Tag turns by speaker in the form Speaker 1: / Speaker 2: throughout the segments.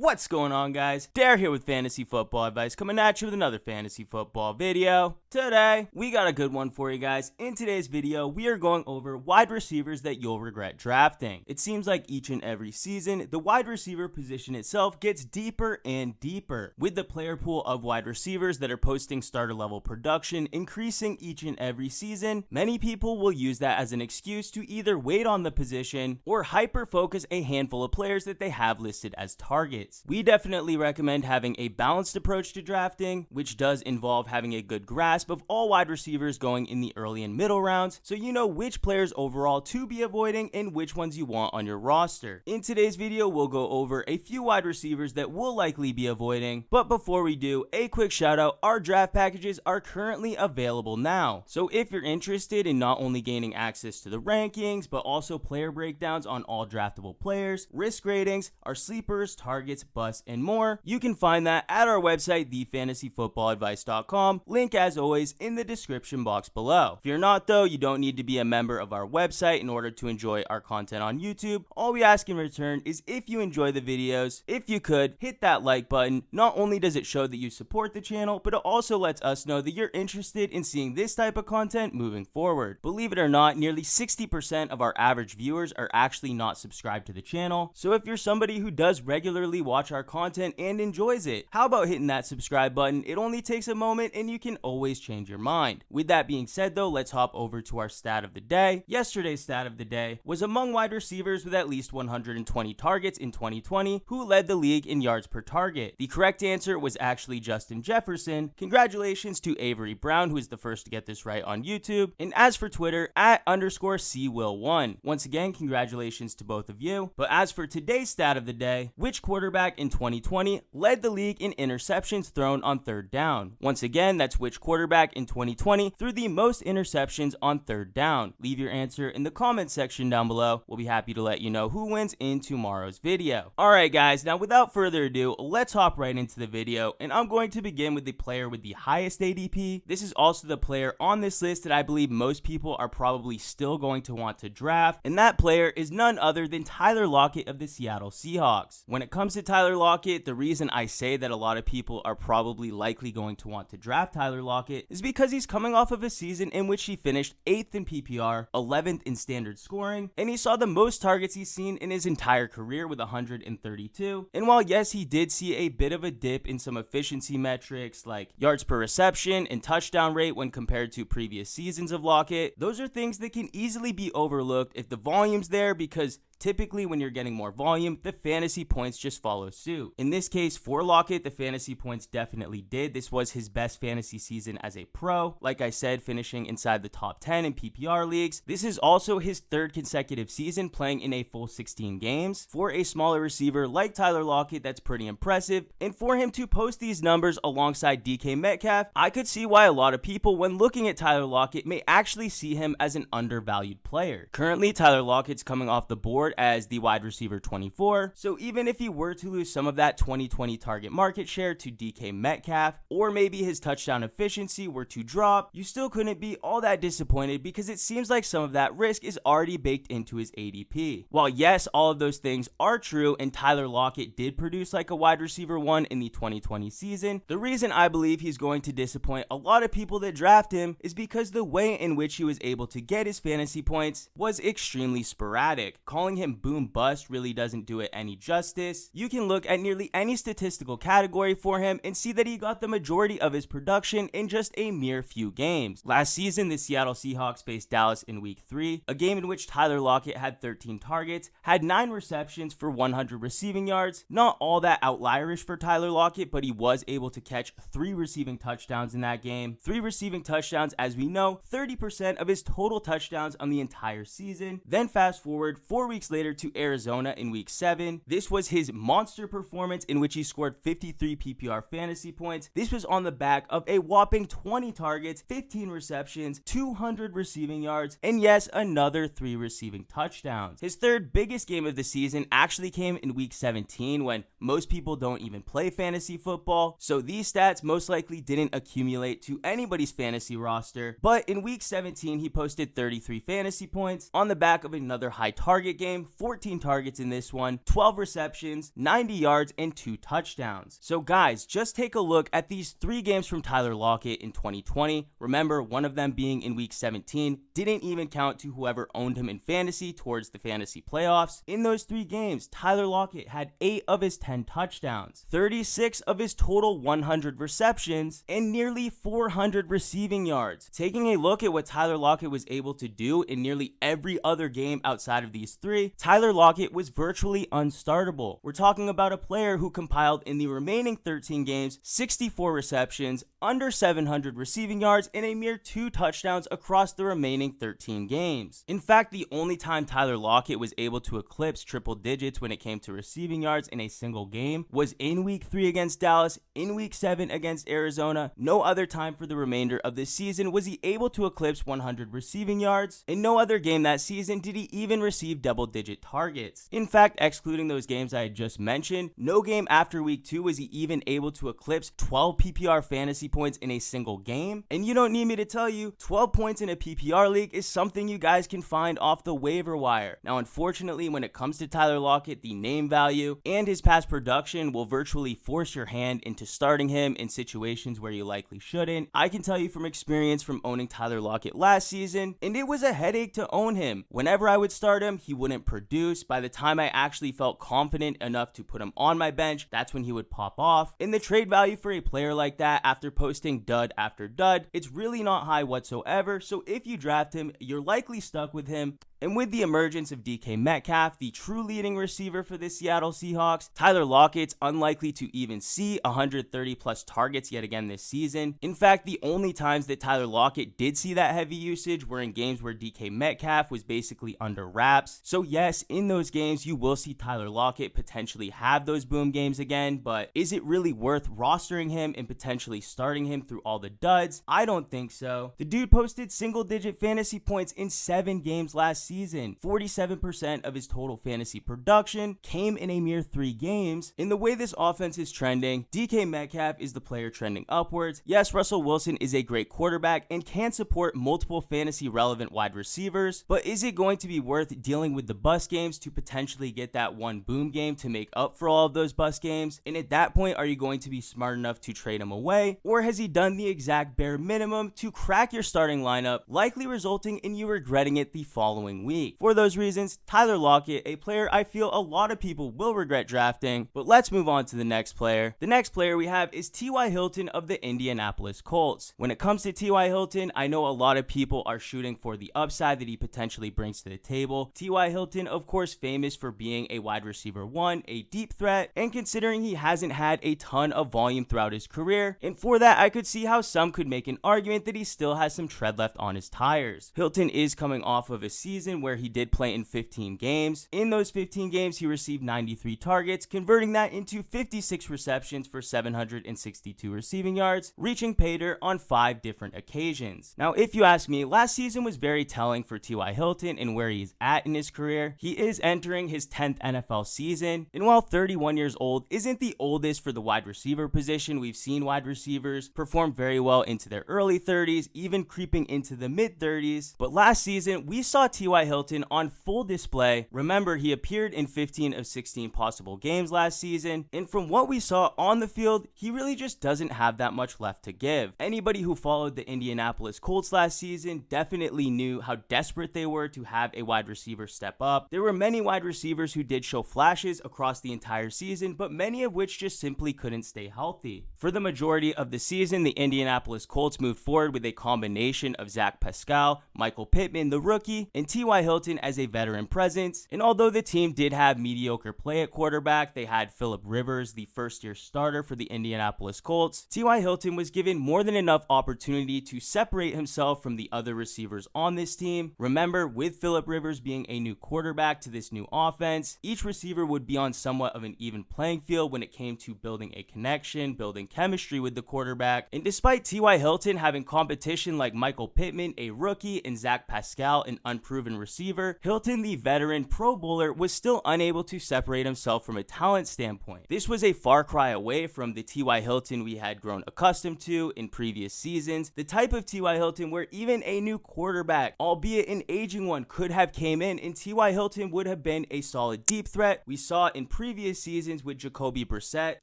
Speaker 1: What's going on, guys? Dare here with Fantasy Football Advice, coming at you with another fantasy football video. Today, we got a good one for you guys. In today's video, we are going over wide receivers that you'll regret drafting. It seems like each and every season, the wide receiver position itself gets deeper and deeper, with the player pool of wide receivers that are posting starter level production increasing each and every season. Many people will use that as an excuse to either wait on the position or hyper focus a handful of players that they have listed as targets. We definitely recommend having a balanced approach to drafting, which does involve having a good grasp of all wide receivers going in the early and middle rounds, so you know which players overall to be avoiding and which ones you want on your roster. In today's video, we'll go over a few wide receivers that we'll likely be avoiding, but before we do, a quick shout out, our draft packages are currently available now. So if you're interested in not only gaining access to the rankings, but also player breakdowns on all draftable players, risk ratings, our sleepers, targets, busts, and more, you can find that at our website, thefantasyfootballadvice.com. Link as always in the description box below. If you're not though, you don't need to be a member of our website in order to enjoy our content on YouTube. All we ask in return is if you enjoy the videos, if you could, hit that like button. Not only does it show that you support the channel, but it also lets us know that you're interested in seeing this type of content moving forward. Believe it or not, nearly 60% of our average viewers are actually not subscribed to the channel. So if you're somebody who does regularly watch our content and enjoys it, how about hitting that subscribe button? It only takes a moment and you can always change your mind. With that being said though, let's hop over to our stat of the day. Yesterday's stat of the day was among wide receivers with at least 120 targets in 2020 who led the league in yards per target. The correct answer was actually Justin Jefferson. Congratulations to Avery Brown, who is the first to get this right on YouTube. And as for Twitter, @_CWill1. Once again, congratulations to both of you. But as for today's stat of the day, which quarterback in 2020 led the league in interceptions thrown on third down? Once again, that's which quarterback in 2020 threw the most interceptions on third down. Leave your answer in the comment section down below. We'll be happy to let you know who wins in tomorrow's video. Alright guys, now without further ado, let's hop right into the video, and I'm going to begin with the player with the highest ADP. This is also the player on this list that I believe most people are probably still going to want to draft, and that player is none other than Tyler Lockett of the Seattle Seahawks. When it comes to Tyler Lockett, the reason I say that a lot of people are probably likely going to want to draft Tyler Lockett is because he's coming off of a season in which he finished 8th in PPR, 11th in standard scoring, and he saw the most targets he's seen in his entire career with 132. And while yes, he did see a bit of a dip in some efficiency metrics like yards per reception and touchdown rate when compared to previous seasons of Lockett, those are things that can easily be overlooked if the volume's there, because typically when you're getting more volume, the fantasy points just follow suit. In this case, for Lockett, the fantasy points definitely did. This was his best fantasy season as a pro. Like I said, finishing inside the top 10 in PPR leagues. This is also his third consecutive season playing in a full 16 games. For a smaller receiver like Tyler Lockett, that's pretty impressive. And for him to post these numbers alongside DK Metcalf, I could see why a lot of people, when looking at Tyler Lockett, may actually see him as an undervalued player. Currently, Tyler Lockett's coming off the board as the wide receiver 24, so even if he were to lose some of that 2020 target market share to DK Metcalf, or maybe his touchdown efficiency were to drop, you still couldn't be all that disappointed because it seems like some of that risk is already baked into his ADP. While yes, all of those things are true and Tyler Lockett did produce like a wide receiver 1 in the 2020 season, the reason I believe he's going to disappoint a lot of people that draft him is because the way in which he was able to get his fantasy points was extremely sporadic. Calling him boom bust really doesn't do it any justice. You can look at nearly any statistical category for him and see that he got the majority of his production in just a mere few games. Last season, the Seattle Seahawks faced Dallas in week 3, a game in which Tyler Lockett had 13 targets, had 9 receptions for 100 receiving yards. Not all that outlierish for Tyler Lockett, but he was able to catch 3 receiving touchdowns in that game. 3 receiving touchdowns, as we know, 30% of his total touchdowns on the entire season. Then fast forward 4 weeks later to Arizona in week 7. This was his monster performance in which he scored 53 PPR fantasy points. This was on the back of a whopping 20 targets, 15 receptions, 200 receiving yards, and yes, another 3 receiving touchdowns. His third biggest game of the season actually came in week 17 when most people don't even play fantasy football, so these stats most likely didn't accumulate to anybody's fantasy roster. But in week 17, he posted 33 fantasy points on the back of another high target game game, 14 targets in this one, 12 receptions, 90 yards, and 2 touchdowns. So guys, just take a look at these 3 games from Tyler Lockett in 2020. Remember, one of them being in week 17, didn't even count to whoever owned him in fantasy towards the fantasy playoffs. In those 3 games, Tyler Lockett had 8 of his 10 touchdowns, 36 of his total 100 receptions, and nearly 400 receiving yards. Taking a look at what Tyler Lockett was able to do in nearly every other game outside of these 3, Tyler Lockett was virtually unstartable. We're talking about a player who compiled in the remaining 13 games 64 receptions, under 700 receiving yards, and a mere 2 touchdowns across the remaining 13 games. In fact, the only time Tyler Lockett was able to eclipse triple digits when it came to receiving yards in a single game was in week 3 against Dallas, in week 7 against Arizona. No other time for the remainder of this season was he able to eclipse 100 receiving yards. In no other game that season did he even receive double-digit targets. In fact, excluding those games I had just mentioned, no game after week 2 was he even able to eclipse 12 PPR fantasy points in a single game. And you don't need me to tell you, 12 points in a PPR league is something you guys can find off the waiver wire. Now, unfortunately, when it comes to Tyler Lockett, the name value and his past production will virtually force your hand into starting him in situations where you likely shouldn't. I can tell you from experience from owning Tyler Lockett last season, and it was a headache to own him. Whenever I would start him, he wouldn't produce. By the time I actually felt confident enough to put him on my bench, that's when he would pop off. And the trade value for a player like that after posting dud after dud, it's really not high whatsoever. So if you draft him, you're likely stuck with him. And with the emergence of DK Metcalf, the true leading receiver for the Seattle Seahawks, Tyler Lockett's unlikely to even see 130 plus targets yet again this season. In fact, the only times that Tyler Lockett did see that heavy usage were in games where DK Metcalf was basically under wraps. So yes, in those games, you will see Tyler Lockett potentially have those boom games again, but is it really worth rostering him and potentially starting him through all the duds? I don't think so. The dude posted single-digit fantasy points in 7 games last season. 47% of his total fantasy production came in a mere 3 games. In the way this offense is trending, DK Metcalf is the player trending upwards. Yes, Russell Wilson is a great quarterback and can support multiple fantasy relevant wide receivers, but is it going to be worth dealing with the bust games to potentially get that one boom game to make up for all of those bust games? And at that point, are you going to be smart enough to trade him away? Or has he done the exact bare minimum to crack your starting lineup, likely resulting in you regretting it the following week? For those reasons, Tyler Lockett, a player I feel a lot of people will regret drafting. But let's move on to the next player. The next player we have is T.Y. Hilton of the Indianapolis Colts. When it comes to T.Y. Hilton, I know a lot of people are shooting for the upside that he potentially brings to the table. T.Y. Hilton, of course, famous for being a wide receiver 1, a deep threat, and considering he hasn't had a ton of volume throughout his career, and for that I could see how some could make an argument that he still has some tread left on his tires. Hilton is coming off of a season where he did play in 15 games. In those 15 games, he received 93 targets, converting that into 56 receptions for 762 receiving yards, reaching pay dirt on 5 different occasions. Now, if you ask me, last season was very telling for T.Y. Hilton and where he's at in his career. He is entering his 10th NFL season, and while 31 years old isn't the oldest for the wide receiver position, we've seen wide receivers perform very well into their early 30s, even creeping into the mid 30s. But last season, we saw T.Y. Hilton on full display. Remember, he appeared in 15 of 16 possible games last season, and from what we saw on the field, he really just doesn't have that much left to give. Anybody who followed the Indianapolis Colts last season definitely knew how desperate they were to have a wide receiver step up. There were many wide receivers who did show flashes across the entire season, but many of which just simply couldn't stay healthy. For the majority of the season, the Indianapolis Colts moved forward with a combination of Zach Pascal, Michael Pittman, the rookie, and T.Y. Hilton as a veteran presence. And although the team did have mediocre play at quarterback, they had Phillip Rivers, the first-year starter for the Indianapolis Colts. T.Y. Hilton was given more than enough opportunity to separate himself from the other receivers on this team. Remember, with Phillip Rivers being a new quarterback to this new offense, each receiver would be on somewhat of an even playing field when it came to building a connection, building chemistry with the quarterback. And despite T.Y. Hilton having competition like Michael Pittman, a rookie, and Zach Pascal, an unproven veteran receiver, Hilton, the veteran Pro Bowler, was still unable to separate himself from a talent standpoint. This was a far cry away from the T.Y. Hilton we had grown accustomed to in previous seasons, the type of T.Y. Hilton where even a new quarterback, albeit an aging one, could have came in and T.Y. Hilton would have been a solid deep threat. We saw in previous seasons with Jacoby Brissett,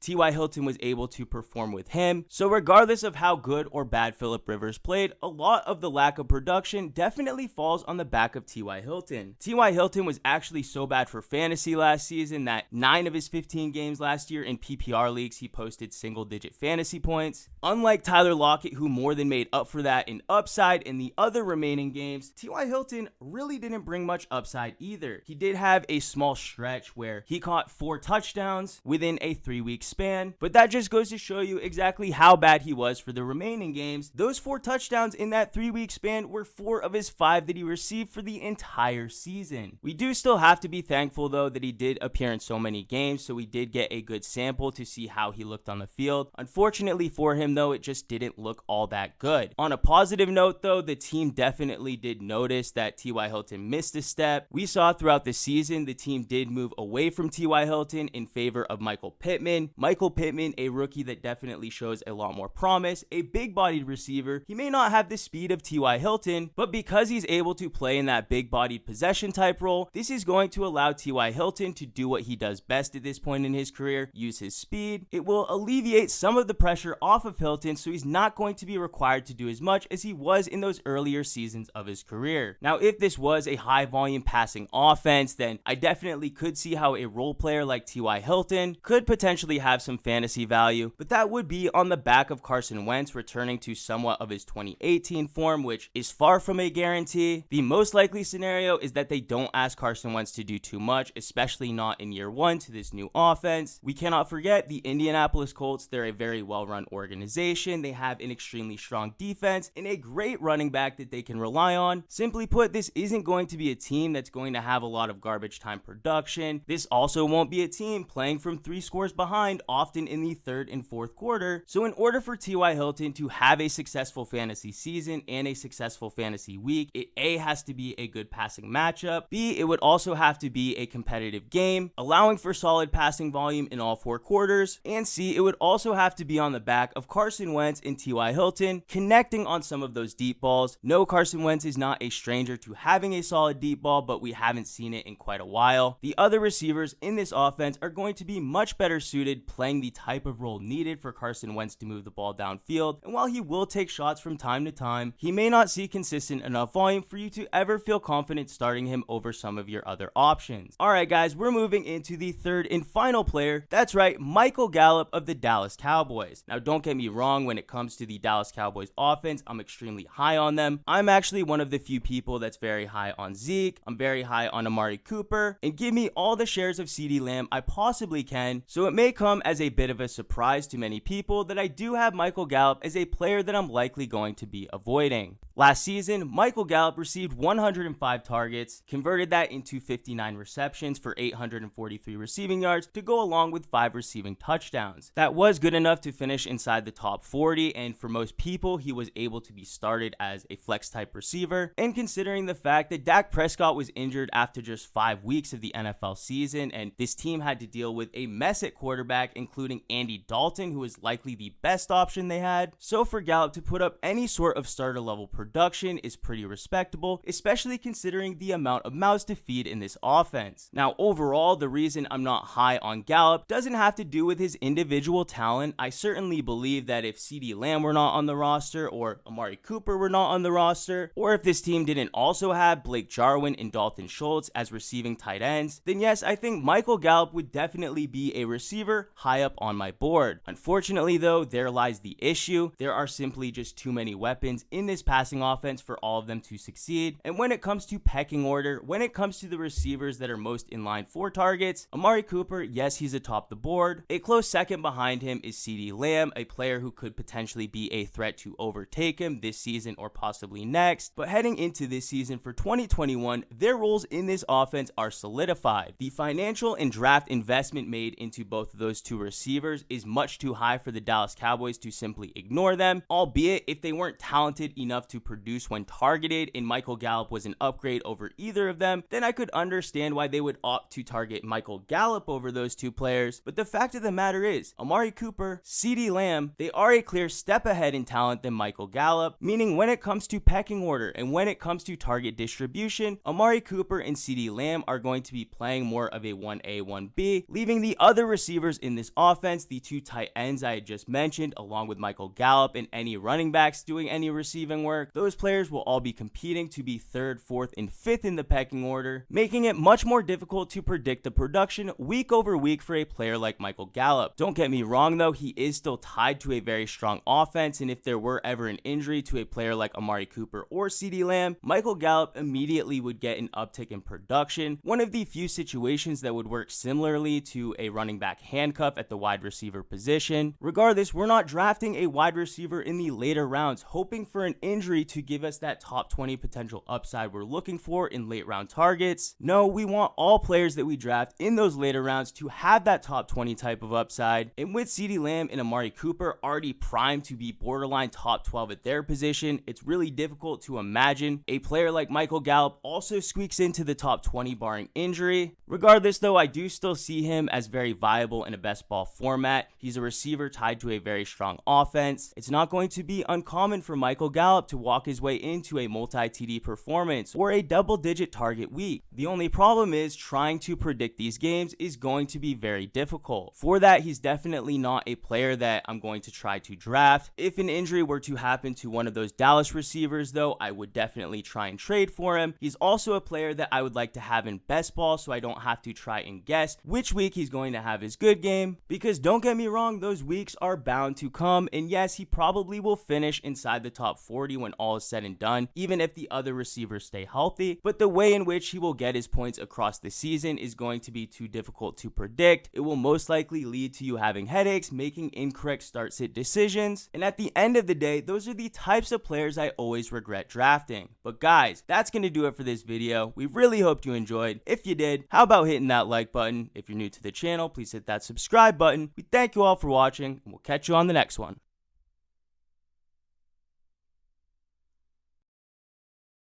Speaker 1: T.Y. Hilton was able to perform with him. So regardless of how good or bad Phillip Rivers played, a lot of the lack of production definitely falls on the back of T.Y. Hilton. T.Y. Hilton was actually so bad for fantasy last season that 9 of his 15 games last year in PPR leagues, he posted single-digit fantasy points. Unlike Tyler Lockett, who more than made up for that in upside in the other remaining games, T.Y. Hilton really didn't bring much upside either. He did have a small stretch where he caught 4 touchdowns within a 3-week span, but that just goes to show you exactly how bad he was for the remaining games. Those 4 touchdowns in that 3-week span were 4 of his 5 that he received for the entire season. We do still have to be thankful though that he did appear in so many games, so we did get a good sample to see how he looked on the field. Unfortunately for him though, it just didn't look all that good. On a positive note though, the team definitely did notice that T.Y. Hilton missed a step. We saw throughout the season the team did move away from T.Y. Hilton in favor of Michael Pittman. Michael Pittman, a rookie that definitely shows a lot more promise, a big-bodied receiver. He may not have the speed of T.Y. Hilton, but because he's able to play in that big-bodied possession type role, this is going to allow T.Y. Hilton to do what he does best at this point in his career, use his speed. It will alleviate some of the pressure off of Hilton, so he's not going to be required to do as much as he was in those earlier seasons of his career. Now, if this was a high-volume passing offense, then I definitely could see how a role player like T.Y. Hilton could potentially have some fantasy value, but that would be on the back of Carson Wentz returning to somewhat of his 2018 form, which is far from a guarantee. The most likely scenario is that they don't ask Carson Wentz to do too much, especially not in year 1 to this new offense. We cannot forget the Indianapolis Colts. They're a very well-run organization. They have an extremely strong defense and a great running back that they can rely on. Simply put, this isn't going to be a team that's going to have a lot of garbage time production. This also won't be a team playing from 3 scores behind, often in the 3rd and 4th quarter. So in order for T.Y. Hilton to have a successful fantasy season and a successful fantasy week, it A, has to be a good passing matchup. B, it would also have to be a competitive game, allowing for solid passing volume in all 4 quarters. And C, it would also have to be on the back of Carson Wentz and T.Y. Hilton connecting on some of those deep balls. No, Carson Wentz is not a stranger to having a solid deep ball, but we haven't seen it in quite a while. The other receivers in this offense are going to be much better suited playing the type of role needed for Carson Wentz to move the ball downfield. And while he will take shots from time to time, he may not see consistent enough volume for you to ever feel confident starting him over some of your other options. Alright guys, we're moving into the 3rd and final player. That's right, Michael Gallup of the Dallas Cowboys. Now don't get me wrong, when it comes to the Dallas Cowboys offense, I'm extremely high on them. I'm actually one of the few people that's very high on Zeke. I'm very high on Amari Cooper, and give me all the shares of CeeDee Lamb I possibly can. So it may come as a bit of a surprise to many people that I do have Michael Gallup as a player that I'm likely going to be avoiding. Last season, Michael Gallup received 105 targets, converted that into 59 receptions for 843 receiving yards to go along with 5 receiving touchdowns. That was good enough to finish inside the top 40, and for most people, he was able to be started as a flex type receiver. And considering the fact that Dak Prescott was injured after just 5 weeks of the NFL season, and this team had to deal with a mess at quarterback, including Andy Dalton, who was likely the best option they had. So for Gallup to put up any sort of starter level production is pretty respectable, especially considering the amount of mouths to feed in this offense. Now overall, the reason I'm not high on Gallup doesn't have to do with his individual talent. I certainly believe that if CeeDee Lamb were not on the roster, or Amari Cooper were not on the roster, or if this team didn't also have Blake Jarwin and Dalton Schultz as receiving tight ends, then yes, I think Michael Gallup would definitely be a receiver high up on my board. Unfortunately though, there lies the issue. There are simply just too many weapons in this passing offense for all of them to succeed. And when it comes to pecking order, when it comes to the receivers that are most in line for targets, Amari Cooper, yes, he's atop the board. A close second behind him is CeeDee Lamb, a player who could potentially be a threat to overtake him this season or possibly next. But heading into this season for 2021, their roles in this offense are solidified. The financial and draft investment made into both of those two receivers is much too high for the Dallas Cowboys to simply ignore them, albeit if they weren't talented enough to produce when targeted and Michael Gallup was an upgrade over either of them, then I could understand why they would opt to target Michael Gallup over those two players. But the fact of the matter is, Amari Cooper, CeeDee Lamb, they are a clear step ahead in talent than Michael Gallup, meaning when it comes to pecking order and when it comes to target distribution, Amari Cooper and CeeDee Lamb are going to be playing more of a 1A, 1B, leaving the other receivers in this offense, the two tight ends I had just mentioned, along with Michael Gallup and any running backs doing any receiving work. Those players will all be competing to be 3rd, 4th, and 5th in the pecking order, making it much more difficult to predict the production week over week for a player like Michael Gallup. Don't get me wrong though, he is still tied to a very strong offense, and if there were ever an injury to a player like Amari Cooper or CeeDee Lamb, Michael Gallup immediately would get an uptick in production, one of the few situations that would work similarly to a running back handcuff at the wide receiver position. Regardless, we're not drafting a wide receiver in the later rounds hoping for an injury to give us that top 20 potential upside we're looking for in late round targets. No, we want all players that we draft in those later rounds to have that top 20 type of upside, and with CeeDee Lamb and Amari Cooper already primed to be borderline top 12 at their position, it's really difficult to imagine a player like Michael Gallup also squeaks into the top 20 barring injury. Regardless though, I do still see him as very viable in a best ball format. He's a receiver tied to a very strong offense. It's not going to be uncommon for Michael Gallup to walk his way into a multi-TD performance or a double-digit target week. The only problem is trying to predict these games is going to be very difficult. For that, he's definitely not a player that I'm going to try to draft. If an injury were to happen to one of those Dallas receivers though, I would definitely try and trade for him. He's also a player that I would like to have in best ball so I don't have to try and guess which week he's going to have his good game, because don't get me wrong, those weeks are bound to come, and yes, he probably will finish inside the top 40 when all is said and done, even if the other receivers stay healthy, but the way in which he will get his points across the season is going to be too difficult to predict. It will most likely lead to you having headaches, making incorrect start-sit decisions, and at the end of the day, those are the types of players I always regret drafting. But guys, that's going to do it for this video. We really hoped you enjoyed. If you did, how about hitting that like button? If you're new to the channel, please hit that subscribe button. We thank you all for watching, and we'll catch you on the next one.